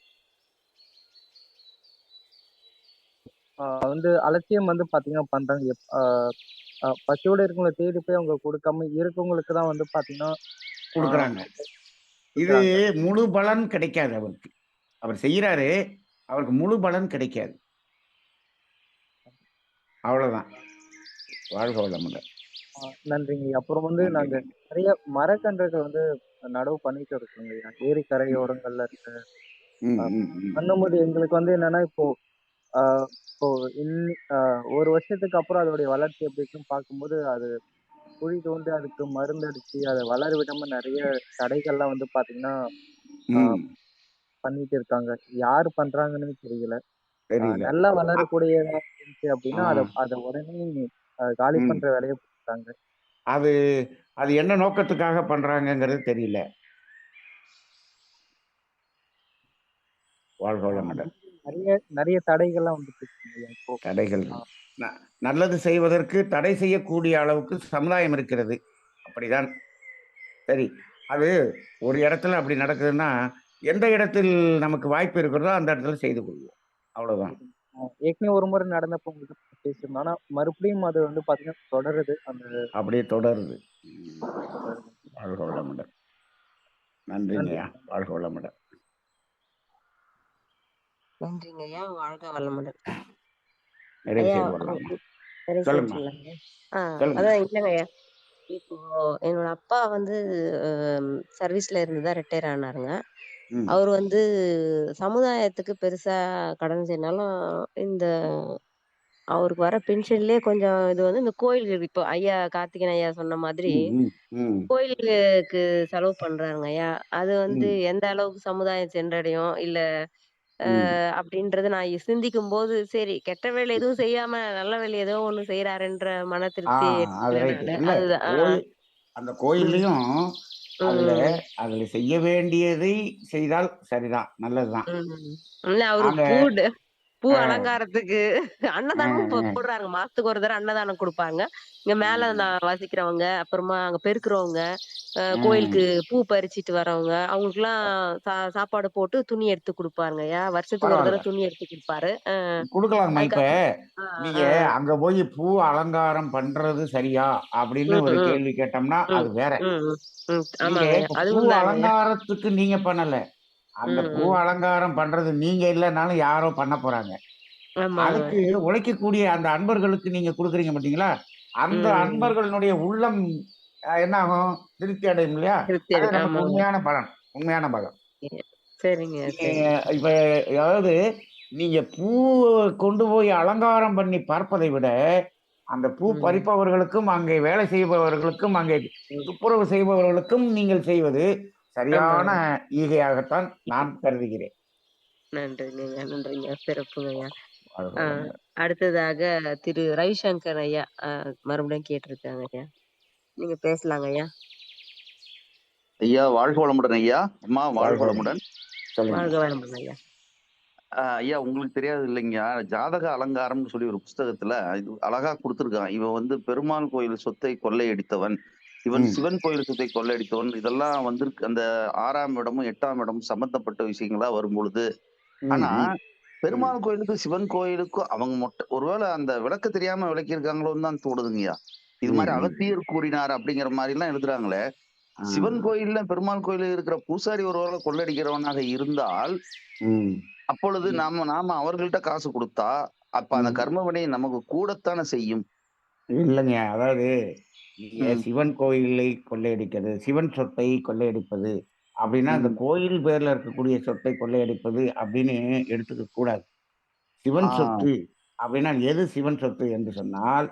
வந்து அலட்சியம் வந்து பாத்தீங்கன்னா பண்றாங்க. பசியோட இருக்கவங்கள தேடி போய் அவங்க குடுக்காம இருக்கவங்களுக்கு தான் வந்து பாத்தீங்கன்னா, ஆ குடுக்குறாங்க. இது குடுக்குறாங்க. முழு பலன் கிடைக்காது அவருக்கு. அவர் செய்றாரு. அவருக்கு முழு பலன் கிடைக்காது. அவ்வளவுதான். வாழ்க வளமுடன். நன்றிங்க. அப்புறம் வந்து நாங்க நன்றிங்க. நெறைய மரக்கன்றுகள் வந்து நடவு பண்ணிட்டு இருக்கோங்கய்யா. ஏரி கரையோரங்கள்ல இருக்க. ம், அ ம், ம். பண்ணும்போது எங்களுக்கு வந்து என்னன்னா, ஆ இப்போ இன்னி அ 1 வருஷத்துக்கு அப்புறம் அதோடைய வளர்ச்சி எப்படி இருக்குன்னு பார்க்கும்போது, அது குழி தோண்டி அதுக்கு மருந்தடிச்சு, அத வளர விடாம நெறைய தடைகள்லாம் வந்து பார்த்தீங்கன்னா, ஆ ம். பண்ணிட்டு இருக்காங்க. யாரு பண்றாங்கன்னு தெரியல. தெரியல. நல்லா அ வளரக்கூடியதா இருந்துச்சு ஆ. அப்படின்னா, அத அத உடனே காலி ம். பண்ற வேலைய பார்க்குறாங்க. அது அது என்ன நோக்கத்துக்காக பண்றாங்கங்கிறது தெரியல. வாழ்க அந்த வளமுடன். மாதிரி நெறைய நெறைய தடைகள்லாம் வந்துட்டு இருக்குங்கய்யா இப்போ. தடைகள் ஆ இருக்கு. ந நல்லது செய்வதற்கு தடை செய்யக்கூடிய அளவுக்கு சமுதாயம் இருக்கிறது. அப்படிதான். சரி. அது ஒரு இடத்துல அப்படி நடக்குதுன்னா, எந்த இடத்தில் நமக்கு வாய்ப்பு இருக்கிறதோ, அந்த இடத்துல செய்து கொள்வோம். அவ்வளவுதான். சரிங்க. ஏற்கனவே ஒரு முறை நடந்தப்போ உங்ககிட்ட பேசியிருந்தோம். ஆனா மறுபடியும் அது வந்து பார்த்தீங்கன்னா தொடருது. அந்த அப்படியே தொடருது. ம். தொடருது. வாழ்க வளமுடன். நன்றி. நன்றிங்கய்யா. வாழ்க வளமுடன். நன்றிங்கய்யா. வாழ்க வளமுடன். நிறைவு ஐயா செய்து கொள்ளலாமா? நிறைவு சொல்லுங்கம்மா. செஞ்சுரலாங்க. ஆ சொல்லுங்க. அதான் இல்லங்கய்யா. இப்போ என்னோட அப்பா வந்து சர்வீஸ்ல இருந்து தான் ரிட்டயர் ஆனாருங்க. ம். அவரு வந்து சமுதாயத்துக்கு பெருசா கடன் செய்யனாலும், இந்த அவருக்கு வர பென்ஷன்லயே கொஞ்சம் இது வந்து இந்த கோயில்களுக்கு இப்போ ஐயா கார்த்திகேயன் ஐயா சொன்ன மாதிரி, ம், ம், ம், கோயிலுக்கு செலவு பண்றாருங்க ஐயா. அது வந்து ம், எந்த அளவுக்கு சமுதாயம் சென்றடையும், இல்ல ம். அப்படின்றத நான் சிந்திக்கும்போது, சரி கெட்ட வேலை எதுவும் செய்யாம நல்ல வேலை ஏதோ ஒண்ணு செய்றாருன்ற மன ஆ திருப்தி அது எடுத்துக்கிறேன் ரைட்டு. நானு. இல்ல அதுதான். அந்த ம். கோயில்லயும் அதுல ம். அதுல செய்ய வேண்டியதை செய்தால் சரிதான். நல்லதுதான். ம். இல்ல அவரு அங்க பூ அ, அலங்காரத்துக்கு அ, அன்னதானமும் அ, போடுறாங்க. மாசத்துக்கு ஒரு தடவ அன்னதானம் குடுப்பாங்க. இங்க மேல ம், வசிக்கிறவங்க, அப்புறமா அங்க பெருக்குறவங்க, கோயிலுக்கு ம். பூ பறிச்சுட்டு வரவங்க, அவங்களுக்கெல்லாம் சாப்பாடு போட்டு துணி எடுத்து குடுப்பாருங்கய்யா. வருஷத்துக்கு ஒரு பரவால்ல. தடவ துணி எடுத்து குடுப்பாரு. குடுக்கலாம்மா. இப்ப அதுக்கப்புறம் ஆ, நீங்க ஆ. அங்க போய் பூ அலங்காரம் பண்றது சரியா? அப்படின்னு ம், ஒரு ம், கேள்வி கேட்டோம்னா, ம், அது வேற. ம், ம், ம். நீங்க ஆமாங்கய்யா. இப்ப பூ அதுவும் தாங்கய்யா. அலங்காரத்துக்கு நீங்க பண்ணல. அந்த ம், பூ ம். அலங்காரம் பண்றது நீங்க இல்லனாலும் யாரோ பண்ண போறாங்க. ஆமாங்க. அதுக்கு உழைக்கக்கூடிய அந்த அன்பர்களுக்கு நீங்க குடுக்குறீங்க பார்த்தீங்களா? அந்த ம். அன்பர்களுடைய உள்ளம் என்ன ஆகும்? திருப்தி அடையும் இல்லையா? திருப்தி அது நமக்கு ஆமாங்க. உண்மையான பலன். உண்மையான பலன். சரிங்க, நீங்க சரிங்க. இப்ப அதாவது நீங்க பூவ கொண்டு போய் அலங்காரம் பண்ணி பார்ப்பதை விட, அந்த பூ ம், பறிப்பவர்களுக்கும், அங்கே வேலை செய்பவர்களுக்கும், அங்கே ம். துப்புரவு செய்பவர்களுக்கும் நீங்கள் செய்வது சரியான ஆமாங்க. ஈகையாகத்தான் நான் கருதுகிறேன். நன்றிங்கய்யா, நன்றிங்க. சிறப்புங்கய்யா. வாழ்க ஆ வளமுடன். அடுத்ததாக திரு ரவிசங்கர் ஐயா மறுபடியும் கேட்டிருக்காங்க ஐயா. நீங்க பேசலாங்க ஐயா. ஐயா வாழ்க வளமுடன் ஐயா. அம்மா வாழ்க வாழ்க வளமுடன். வளமுடன். சொல்லுங்க. வாழ்க வளமுடன் ஐயா. ஐயா உங்களுக்கு தெரியாது இல்லைங்கய்யா. ஜாதக அலங்காரம்னு சொல்லி ஒரு புஸ்தகத்துல இது அழகா குடுத்துருக்கான். இவன் வந்து பெருமாள் கோயில் சொத்தை கொள்ளையடித்தவன். இவன் ம். சிவன் கோயில் சொத்தை கொள்ளையடித்தவன். இதெல்லாம் வந்திருக்கு அந்த 6ஆம் இடமும், 8ஆம் இடமும் சம்பந்தப்பட்ட விஷயங்களா வரும்பொழுது, ம். ஆனா ம். ம். பெருமாள் கோயிலுக்கும், சிவன் கோயிலுக்கும் அவங்க ஒருவேள அந்த விளக்க தெரியாம விளக்கியிருக்காங்களோன்னு தான் தோணுதுங்கய்யா. இது ம். மாரி ம். அகத்தியர் கூறினார் அப்படிங்கிற மாரிலாம் எழுதுறாங்களே. ஆ. சிவன் கோயில்ல, பெருமாள் கோயில்ல இருக்கிற பூசாரி ஒருவேள கொள்ளையடிக்கிறவனாக இருந்தால், ம். அப்பொழுது ம். நாம நாம அவர்கள்ட்ட காசு குடுத்தா, அப்ப அந்த ம். கர்ம வினை நமக்கு கூடத்தானே செய்யும். இல்லங்க. அதாவது நீங்க ம், சிவன் கோயிலை கொள்ளையடிக்கிறது, சிவன் சொத்தை கொள்ளையடிப்பது அப்படின்னா, அந்த ம். கோயில் பேர்ல இருக்கக்கூடிய சொத்தை கொள்ளையடிப்பது அப்படின்னு எடுத்துக்க கூடாது. சிவன் ஆ, சொத்து அப்படின்னா எது சிவன் சொத்து என்று சொன்னால்,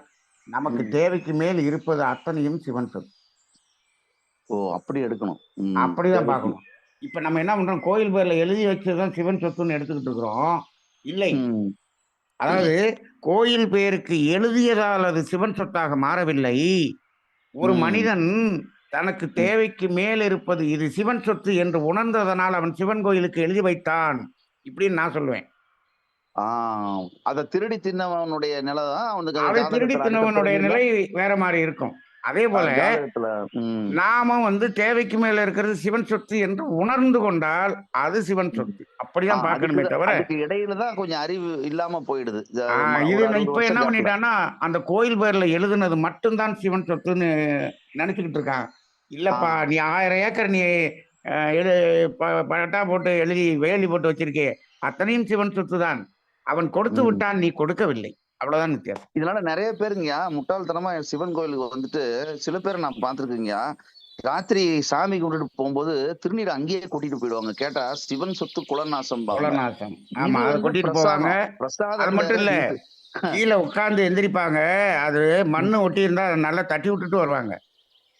நமக்கு ம். தேவைக்கு மேல் இருப்பது அத்தனையும் சிவன் சொத்து. ஓ! அப்படி எடுக்கணும். ம். அப்படிதான் தேவைக்கு பார்க்கணும். இப்ப நம்ம என்ன பண்றோம், கோயில் பேர்ல எழுதி வச்சது தான் சிவன் சொத்துன்னு எடுத்துக்கிட்டு இருக்கிறோம். இல்லை. ம், அதாவது கோயில் பெயருக்கு எழுதியதால் அது சிவன் சொத்தாக மாறவில்லை. ஒரு ம், மனிதன் தனக்கு ம். தேவைக்கு மேல் இருப்பது இது சிவன் சொத்து என்று உணர்ந்ததனால் அவன் சிவன் கோயிலுக்கு எழுதி வைத்தான். இப்படின்னு நான் சொல்லுவேன். ஆ அத திருடி தின்னவனுடைய நிலை தான் அவனுக்கு அது அதை திருடி ஜாதகத்துல அடுத்த தின்னவனுடைய பிறவியில நிலை வேற மாரி இருக்கும். அதேபோல ஜாதகத்துல ம், நாம தேவைக்கு மேல இருக்கிறது சிவன் சொத்து என்று உணர்ந்து கொண்டால், அது சிவன் ம். சொத்து. அப்படிதான் அதுக்கு பார்க்கணுமே தவிர, அதுக்கு இடையில தான் கொஞ்சம் அறிவு இல்லாம போயிடுது. ஆ இது ஒரு நான் 60 இப்ப என்ன வருஷம் கேப்ல. பண்ணிட்டான்னா, அந்த கோயில் பேர்ல எழுதுனது மட்டும் தான் சிவன் சொத்துன்னு நெனச்சுக்கிட்டு இருக்கான். ஆ, இல்லப்பா நீ 1000 ஏக்கர் நீ அ எழு ப பட்டா போட்டு எழுதி வேலி போட்டு வச்சிருக்கே, அத்தனையும் சிவன் சொத்து தான். அவன் கொடுத்து ம். விட்டான், நீ கொடுக்கவில்லை. அவ்வளவுதான் வித்தியாசம். இதனால நெறைய பேருங்கயா முட்டாள்தனமா சிவன் கோயிலுக்கு வந்துட்டு சில பேர நான் பார்த்துருக்கேங்கயா. ராத்திரி சாமி கும்பிட்டுட்டு போம்போது திருநீர அங்கேயே கொட்டிட்டு போயிடுவாங்க. கேட்டா சிவன் சொத்து குலநாசம்பாங்க. குலநாசம். ஆமா, இது அத வந்து கொட்டிட்டு போவாங்க. பிரசாதம். அது பிரசாதத்துல மட்டும் இல்ல, இது கீழ உட்கார்ந்து எந்திரிப்பாங்க. அது ம். மண்ணு ஒட்டியிருந்தா அத நல்லா தட்டி விட்டுட்டு வருவாங்க.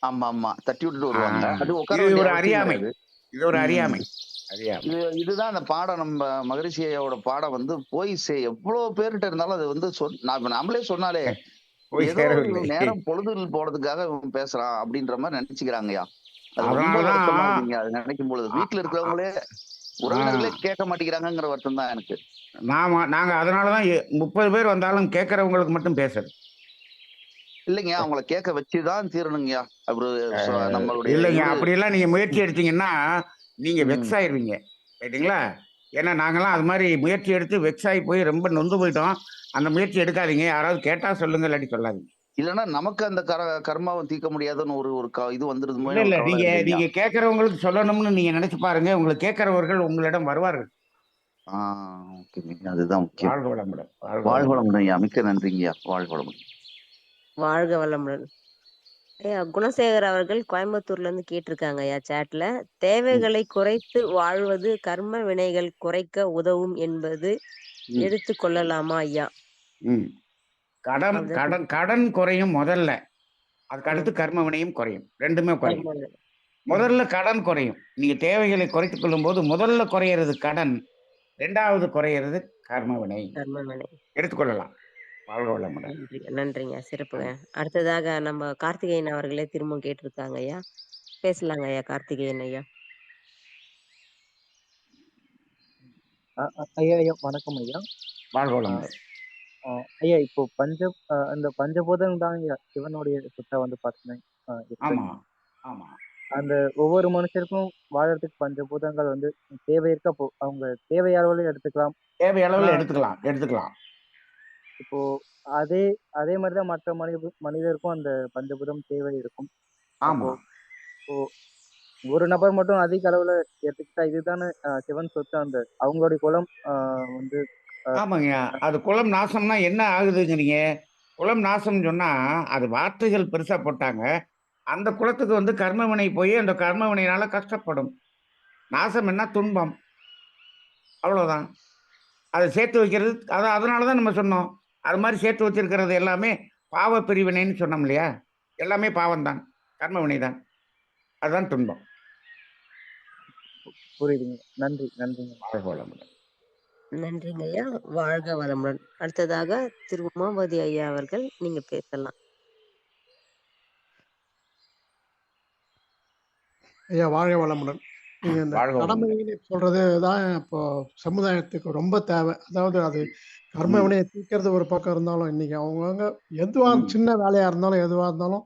ஆமா. தட்டி விட்டுட்டு ஆ வருவாங்க. அது உட்கார இது வேண்டிய ஒரு அவசியம் அறியாமை. கிடையாது. இது ஒரு ம். அறியாமை. அறியாமை. இதுதான் அந்த பாடம் நம்ம மகரிஷி ஐயாவோட பாடம் வந்து போய் எவ்வளோ பேர்ட்ட இருந்தாலும் அது வந்து நாமளே சொன்னாலே, போய் ஏதோ சேரவில்லை. நேரம் பொழுது போறதுக்காக இவன் பேசுறான் அப்படின்ற மாரி நெனச்சுக்கிறாங்கய்யா. அது ரொம்ப அதனால வருத்தமா தான் இருக்குங்க. அது நினைக்கும் பொழுது. அ வீட்ல அ இருக்கிறவங்களே, ஆ உறவினர்களே கேட்க மாட்டேங்கிறாங்கங்கிற வருத்தம் தான் எனக்கு. நாங்க அதனால தான் 30 பேர் வந்தாலும் கேட்கிறவங்களுக்கு மட்டும் பேசுறது. இல்லைங்க அவங்கள கேட்க வச்சு தான் தீரணுங்கய்யா. அவரு அ நம்மளுடைய இல்லைங்க. இவரு அப்படியெல்லாம் நீங்க முயற்சி எடுத்தீங்கன்னா, நீங்க வெக்ஸ் ம். ஆயிருவீங்க. ரைட்டுங்களா? ஏன்னா நாங்கலாம் அது மாரி முயற்சி எடுத்து வெக்ஸ் ஆயி போய் ரொம்ப நொந்து போயிட்டோம். அந்த முயற்சி எடுக்காதீங்க. யாராவது கேட்டா சொல்லுங்க, இல்லாட்டி சொல்லாதீங்க. இல்லன்னா நமக்கு அந்த கர்மாவ தீர்க்க முடியாதுன்னு ஒரு ஒரு இது இல்ல, வந்துருதுமோன்னு இல்ல. ஒரு கவலை நீங்க இருக்குங்கய்யா. நீங்க கேட்கிறவங்களுக்கு சொல்லணும்னு நீங்க நெனச்சு பாருங்க. உங்கள கேட்கிறவர்கள் உங்களிடம் வருவார்கள். ஆ ஓகேங்க. அதுதான் முக்கியம். வாழ்க வளமுடன். வாழ்க வாழ்க வளமுடன். வளமுடன் ஐயா. மிக்க நன்றிங்கய்யா. வாழ்க வளமுடன். வாழ்க வளமுடன். ஐயா குணசேகர் அவர்கள் கோயம்புத்தூர்லேருந்து கேட்டிருக்காங்க ஐயா சேட்ல. ம், தேவைகளை குறைத்து வாழ்வது கர்ம வினைகள் குறைக்க உதவும் என்பது ம், எடுத்துக் கொள்ளலாமா ஐயா? ம். கடன் அப்படிதான் கடன் கேட்டிருக்காங்க. கடன் குறையும் முதல்ல. அதுக்கு ம். அடுத்து கர்ம வினையும் குறையும். 2மே குறையும். கர்ம வினை. ம். முதல்ல கடன் குறையும். நீங்க தேவைகளை குறைத்துக் கொள்ளும்போது, முதல்ல குறையிறது கடன். 2வது குறையிறது கர்ம வினை. கர்ம வினை. எடுத்துக்கொள்ளலாம். வாழ்க வளமுடன். நன்றிங்க. சிறப்புங்க. நன்றி. அடுத்ததாக நம்ம கார்த்திகேயன் அவர்களே திரும்பவும் கேட்டிருக்காங்க ஐயா. பேசலாங்க ஐயா கார்த்திகேயன் ஐயா. ஐயா வணக்கம் ஐயா. வாழ்க அ வளமுடன். அ ஐயா இப்போ அந்த பஞ்சபூதம் தான் ஐயா சிவனுடைய சொத்தா வந்து பார்த்தீங்கன்னா இருக்கு. ஆமா, ஆமா. அந்த ஒவ்வொரு மனுஷருக்கும் வாழறதுக்கு பஞ்சபூதங்கள் வந்து தேவை இருக்கப்போ அவங்க தேவை அளவுல எடுத்துக்கலாம். தேவை ஆனா அளவுல எடுத்துக்கலாம், எடுத்துக்கலாம். இப்போ அதே அதே மாரி தான் மற்ற மனிதருக்கும் அந்த பஞ்சபூதம் தேவை இருக்கும். அப்போ ஆமா. இப்போ ஒரு நபர் மட்டும் அதிக அளவுல எடுத்துக்கிட்டா இதுதானே சிவன் சொத்து அந்த அவங்களுடைய குலம் வந்து அ ஆமாங்கய்யா. அது குலம் நாசம்னா என்ன ஆகுதுங்கிறீங்க? குலம் நாசம்னு சொன்னா, அது வார்த்தைகள் பெருசா போட்டாங்க. அந்த குலத்துக்கு கர்ம வினை போயி, அந்த கர்ம வினையினால கஷ்டப்படும். நாசம் என்ன? துன்பம். அவ்வளவுதான். அத சேர்த்து வைக்கிறது அதனால தான் நம்ம சொன்னோம். அது மாரி சேர்த்து வச்சிருக்கிறது எல்லாமே பாவ பிரிவினைன்னு சொன்னோம் இல்லையா? எல்லாமே பாவம் தான். கர்ம வினை தான். அதுதான் துன்பம். புரியுதுங்க. நன்றிங்க. வாழ்க வளமுடன். நன்றிங்க ஐயா. வாழ்க வளமுடன். அடுத்ததாக திரு உமாபதி ஐயா அவர்கள் நீங்க பேசலாம். ஐயா வாழ்க வளமுடன். நீங்க இந்த வாழ்க வளமுடன். கடமைன்னு சொல்றது தான் இப்போ சமுதாயத்துக்கு ரொம்ப தேவை. அதாவது அது கர்ம ம், வினைய தீர்க்கிறது ஒரு பக்கம் இருந்தாலும், இன்னைக்கு அவங்கவங்க எதுவா ம், சின்ன வேலையா இருந்தாலும், எதுவா இருந்தாலும்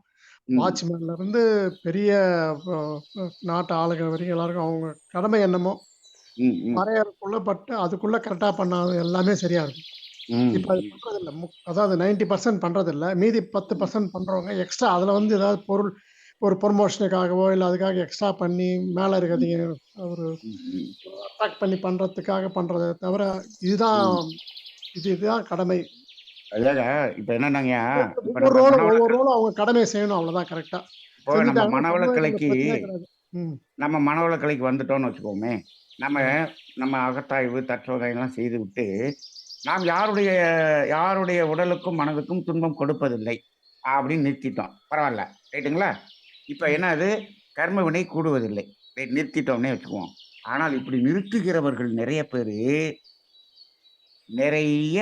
ம், வாட்ச்மேன்ல இருந்து பெரிய அ நாட்டு ஆளுங்க வரைக்கும் எல்லாருக்கும் அவங்க கடமை என்னமோ ம், ம், வரையறைக்குள்ள பட்டு அதுக்குள்ள கரெக்ட்டா பண்ணா எல்லாமே சரியா இருக்கும். ம், இப்ப அது ம், பண்றதில்ல. அதாவது 90% பண்றதில்ல. மீதி ம், 10% பண்றவங்க எக்ஸ்ட்ரா அதுல வந்து ஏதாவது பொருள் ஒரு ப்ரமோஷனுக்காகவோ, இல்ல அதுக்காக எக்ஸ்ட்ரா பண்ணி மேல ம், இருக்கிறதையும் ஒரு ம், அட்ராக்ட் பண்ணி பண்றதுக்காக பண்றதே தவிர, இதுதான் ம். இதுதான் கடமை. அதாங்க இப்ப என்னன்னாங்கய்யா, இப்ப ஒவ்வொரு நம்ம ரோலும் ஒவ்வொரு மனவளக்கலை ரோலும் அவங்க கடமைய செய்யணும் அவ்வளோதான் கரெக்ட்டா. இப்போ நம்ம செஞ்சுட்டாங்கன்னா சமுதாயத்துல மனவளக்கலைக்கு பிரச்சனையே கிடையாது. ம். நம்ம மனவளக்கலைக்கு வந்துட்டோம்னு வச்சுக்கோமே, நம்ம ம். நம்ம அகத்தாய்வு, தற்சோதனைலாம் செய்துவிட்டு, நாம் யாருடைய யாருடைய உடலுக்கும், மனதுக்கும் துன்பம் கொடுப்பதில்லை. அப்படின்னு நிறுத்திட்டோம். பரவால்ல. ரைட்டுங்களா? இப்ப ம். என்னது? கர்ம வினை கூடுவதில்லை. ரைட் நிறுத்திட்டோம்னே வச்சுக்குவோம். ஆனால் ம். இப்படி நிறுத்துகிறவர்கள் நெறைய பேரு, நெறைய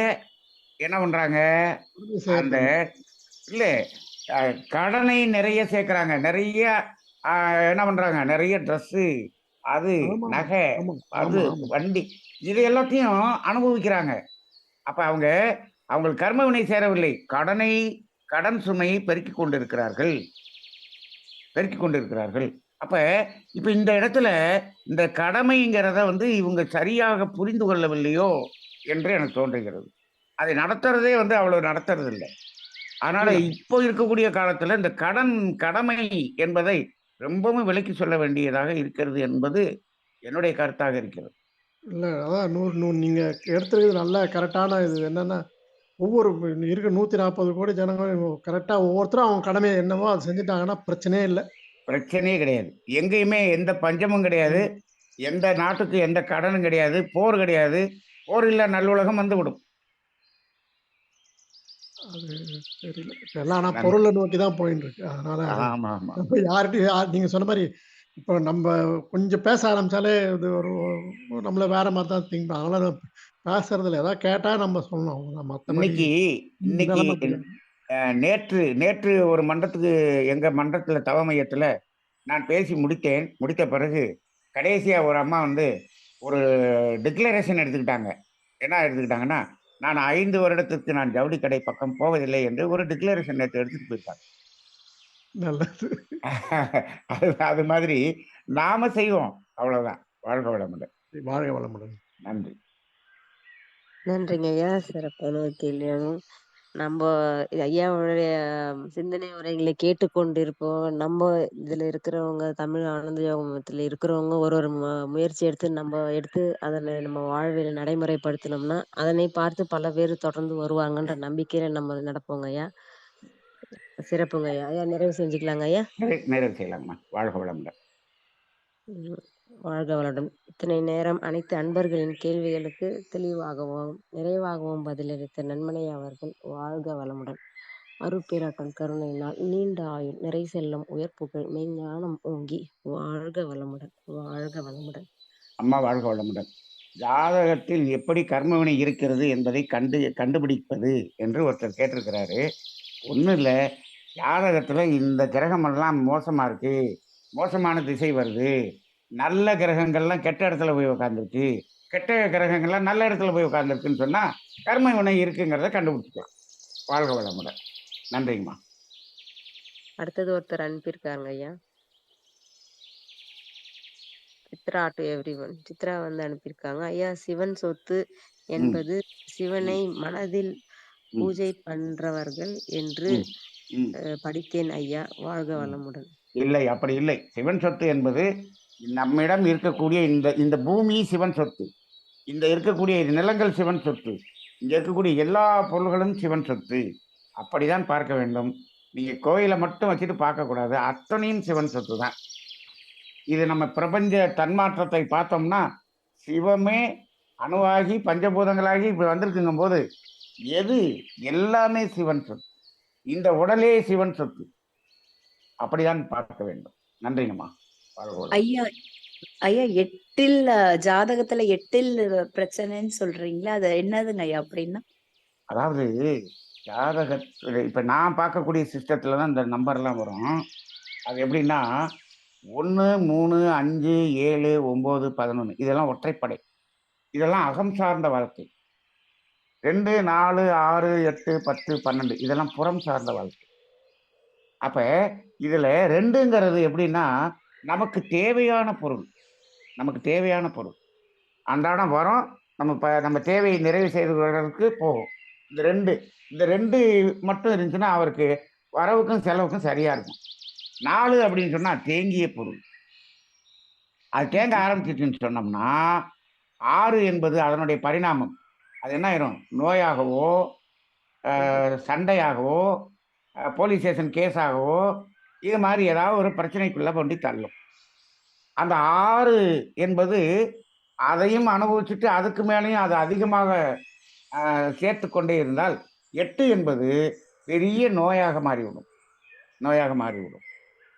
என்ன பண்றாங்க? உறுதி அந்த செய்யறதில்ல. இல்ல அ கடனை நெறைய சேர்க்கிறாங்க. நெறைய அ என்ன பண்றாங்க? நெறைய ட்ரெஸ்ஸு, அது, ஆமா, நகை, ஆமா, அது, ஆமா, ஆமா. வண்டி இது எல்லாத்தையும் அனுபவிக்கிறாங்க. அப்ப அவங்களுக்கு கர்ம வினை சேரவில்லை. கடன் சுமையை பெருக்கிக் கொண்டிருக்கிறார்கள். பெருக்கிக் கொண்டிருக்கிறார்கள். அப்ப இப்ப இந்த இடத்துல இந்த கடமைங்கிறத வந்து இவங்க சரியாக புரிந்து கொள்ளவில்லையோ என்று எனக்கு தோன்றுகிறது. அதை நடத்துறதே வந்து அவ்வளவு நடத்துறதில்ல. அதனால இல்ல, இப்போ இருக்கக்கூடிய காலத்துல இந்த கடமை என்பதை ரொம்பவும் விலக்கி சொல்ல வேண்டியதாக இருக்கிறது என்பது என்னுடைய கருத்தாக இருக்கிறது. இல்ல. அதான் 100 நீங்க எடுத்திருக்கிறது நல்ல கரெக்ட்டான இது. என்னன்னா, ஒவ்வொரு இருக்க 140,00,00,000 ஜனங்களும் கரெக்ட்டா ஒவ்வொருத்தரும் அவங்க கடமைய என்னவோ அத செஞ்சுட்டாங்கன்னா பிரச்சனையே இல்ல. பிரச்சனையே கிடையாது. எங்கேயுமே எந்த பஞ்சமும் கிடையாது. ம். எந்த நாட்டுக்கு எந்த கடனும் கிடையாது. போர் கிடையாது. போர் இல்லா நல்லுலகம் வந்துவிடும். அது தெரியல. இப்ப எல்லாம் ஆனா நன்றி. பொருள நோக்கி தான் போயின்னு இருக்கு. அதனால அது ஆமாமா. நம்ம யார்ட்டயும் நீங்க சொன்ன மாரி, இப்போ நம்ப கொஞ்சம் பேச ஆரம்பிச்சாலே இது ஒரு நம்மள வேற மாரி தான் திங்க் அதனால பேசுறதில்ல. ஏதாவது கேட்டா நம்ம சொல்லணும் அவ்வளோதான். மத்தபடி இன்னைக்கு இன்னைக்கு நெலம அப்படி இருக்கு. நேற்று நேற்று ஒரு மன்றத்துக்கு எங்க மன்றத்துல தவ மையத்துல நான் பேசி முடித்தேன். முடித்த பிறகு கடைசியா ஒரு அம்மா வந்து ஒரு டிக்ளரேஷன் எடுத்துக்கிட்டாங்க. என்ன எடுத்துக்கிட்டாங்கன்னா, நான் 5 வருடத்திற்கு நான் ஜவுளி கடை பக்கம் போவதில்லை என்று ஒரு டிக்ளரேஷன் நேத்து எடுத்துட்டு போயிருக்காங்க. நல்லது. அது அது மாதிரி நாம செய்வோம். அவ்வளவுதான். வாழ்க வளமுடன். வாழ்க வளமுடன். நன்றி. நன்றிங்க ஐயா. சிறப்பான ஒரு கேள்வி அதுவும். நம்ப ஐயாவுடைய சிந்தனை உரைகளை கேட்டுக்கொண்டிருப்போம். இதுல இருக்கிறவங்க தமிழ் ஆனந்த யோகத்துல இருக்கிறவங்க ஒரு ஒரு முயற்சி எடுத்து எடுத்து அதனை நம்ம வாழ்வில நடைமுறைப்படுத்தினோம்னா, அதனை பார்த்து பல பேர் தொடர்ந்து வருவாங்கன்ற நம்பிக்கையில நம்ம நடப்போங்க ஐயா. சிறப்புங்க ஐயா. ஐயா நிறைவு செஞ்சுக்கலாங்க ஐயா. நிறைவு செய்யலாம்மா. வாழ்க வளமுடன். ம். வாழ்க வளமுடன். இத்தனை நேரம் அனைத்து அன்பர்களின் கேள்விகளுக்கு தெளிவாகவும், நிறைவாகவும் பதிலளித்த நன்மனை அவர்கள் வாழ்க வளமுடன். அருட்பேராற்றல் கருணையினால் நீண்ட ஆயுள், நிறை செல்வம், உயர் புகழ், மெய்ஞானம் ஓங்கி வாழ்க வளமுடன். வாழ்க வளமுடன். அம்மா வாழ்க வளமுடன். ஜாதகத்தில் எப்படி கர்மவினை இருக்கிறது என்பதை கண்டுபிடிப்பது என்று ஒருத்தர் கேட்டிருக்கிறாரு. ஒண்ணும் இல்ல. ஜாதகத்துல இந்த கிரகமெல்லாம் மோசமா இருக்கு. மோசமான திசை வருது. நல்ல கிரகங்கள்லாம் கெட்ட இடத்துல போய் உட்கார்ந்துருக்கு. கெட்ட கிரகங்கள்லாம் நல்ல இடத்துல போய் உட்கார்ந்துருக்குன்னு சொன்னா, கர்ம வினை இருக்குங்கிறத கண்டுபிடிச்சுக்கலாம். வாழ்க வளமுடன். நன்றிங்கம்மா. அடுத்தது ஒருத்தர் அனுப்பியிருக்காங்க ஐயா. Chitra to everyone. சித்ரா வந்து அனுப்பியிருக்காங்க. ஐயா சிவன் சொத்து ம், என்பது சிவனை ம், மனதில் ம், பூஜை பண்றவர்கள் என்று ம், ம், படித்தேன் ஐயா. வாழ்க ம். வளமுடன். இல்லை, அப்படி இல்லை. சிவன் சொத்து என்பது நம்மிடம் இருக்கக்கூடிய இந்த இந்த பூமி சிவன் சொத்து. இந்த இருக்கக்கூடிய நிலங்கள் சிவன் சொத்து. இங்க இருக்கக்கூடிய எல்லா பொருள்களும் சிவன் சொத்து. அப்படிதான் பார்க்க வேண்டும். நீங்க கோயில மட்டும் வச்சுட்டு பார்க்கக்கூடாது. அத்தனையும் சிவன் சொத்து தான். இது நம்ம பிரபஞ்ச தன்மாற்றத்தை பார்த்தோம்னா, சிவமே அணுவாகி, பஞ்சபூதங்களாகி இப்படி வந்திருக்குங்கும்போது, எது எல்லாமே சிவன் சொத்து. இந்த உடலே சிவன் சொத்து. அப்படிதான் பார்க்க வேண்டும். நன்றிங்கம்மா. வாழ்க வளமுடன். ஐயா ஐயா 8ல் ஜாதகத்துல 8ல் பிரச்சனைன்னு சொல்றீங்களா? அது என்னதுங்க ஐயா அப்படின்னா? அதாவது ஜாதகத்துல இப்ப நான் பார்க்கக்கூடிய சிஸ்டத்துல தான் இந்த நம்பர்லாம் வரும். அது எப்படின்னா, 1, 3, 5, 7, 9, 11 இதெல்லாம் ஒற்றைப்படை. இதெல்லாம் அகம் சார்ந்த வாழ்க்கை. 2, 4, 6, 8, 10, 12 இதெல்லாம் புறம் சார்ந்த வாழ்க்கை. அப்ப இதுல 2ங்கிறது எப்படின்னா, நமக்கு தேவையான பொருள். நமக்கு தேவையான பொருள். அன்றாடம் வரோம். நம்ம தேவையை நிறைவு செய்து கொள்வதற்கு போகும். இந்த 2 மட்டும் இருந்துச்சுன்னா, அவருக்கு வரவுக்கும், செலவுக்கும் சரியா இருக்கும். 4 அப்படின்னு சொன்னா தேங்கிய பொருள். அது தேங்க ஆரம்பிச்சுச்சுன்னு சொன்னோம்னா, 6 என்பது அதனுடைய பரிணாமம். அது என்ன ஆயிரும்? நோயாகவோ, சண்டையாகவோ, போலீஸ் ஸ்டேஷன் கேஸாகவோ, இது மாரி ஏதாவது ஒரு பிரச்சனைக்குள்ள கொண்டு தள்ளும். அந்த 6 என்பது அதையும் அனுபவிச்சுட்டு அதுக்கு மேலேயும் அது அதிகமாக சேர்த்து கொண்டே இருந்தால் 8 என்பது பெரிய நோயாக மாறிவிடும்.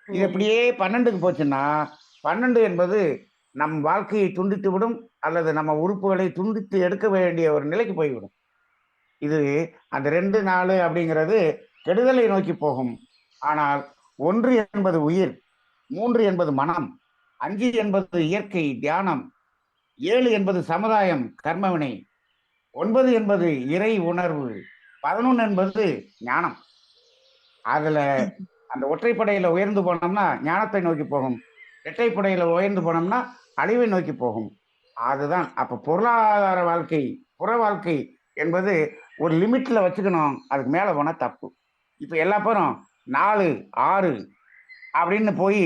இது அப்படியே 12க்கு போச்சுன்னா 12 என்பது நம் வாழ்க்கையை துண்டித்து விடும், அல்லது நம்ம உறுப்புகளை துண்டித்து எடுக்க வேண்டிய ஒரு நிலைக்கு போய்விடும். இது அந்த 2, 4 அப்படிங்கிறது கெடுதலை நோக்கி போகும். ஆனால் 1 என்பது உயிர், 3 என்பது மனம், 5 என்பது இயற்கை தியானம், 7 என்பது சமுதாயம் கர்மவினை, 9 என்பது இறை உணர்வு, 11 என்பது ஞானம். அதுல அந்த ஒற்றைப்படையில உயர்ந்து போனோம்னா ஞானத்தை நோக்கி போகும், இரட்டைப்படையில உயர்ந்து போனோம்னா அழிவை நோக்கி போகும். அதுதான் அப்ப பொருளாதார வாழ்க்கை, புற வாழ்க்கை என்பது ஒரு லிமிட்ல வச்சுக்கணும். அதுக்கு மேல போனா தப்பு. இப்ப எல்லா பேரும் 4, 6 அப்படின்னு போய்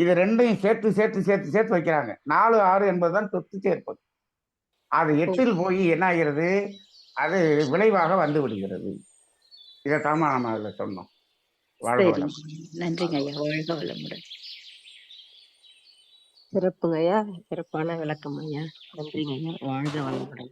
இது 2யும் சேர்த்து சேர்த்து சேர்த்து சேர்த்து வைக்கிறாங்க. 4, 6 என்பதுதான் சொத்து சேர்ப்பது. அது 8ல் போய் என்ன ஆகிறது? அது விளைவாக வந்து விடுகிறது. இதைத்தான் நம்ம அதுல சொன்னோம். வாழ்க சரி. வளம். நன்றிங்க ஐயா. வாழ்க வளமுடன். சிறப்புங்க ஐயா. சிறப்பான விளக்கம் ஐயா. நன்றிங்க ஐயா. வாழ்க வளமுடன்.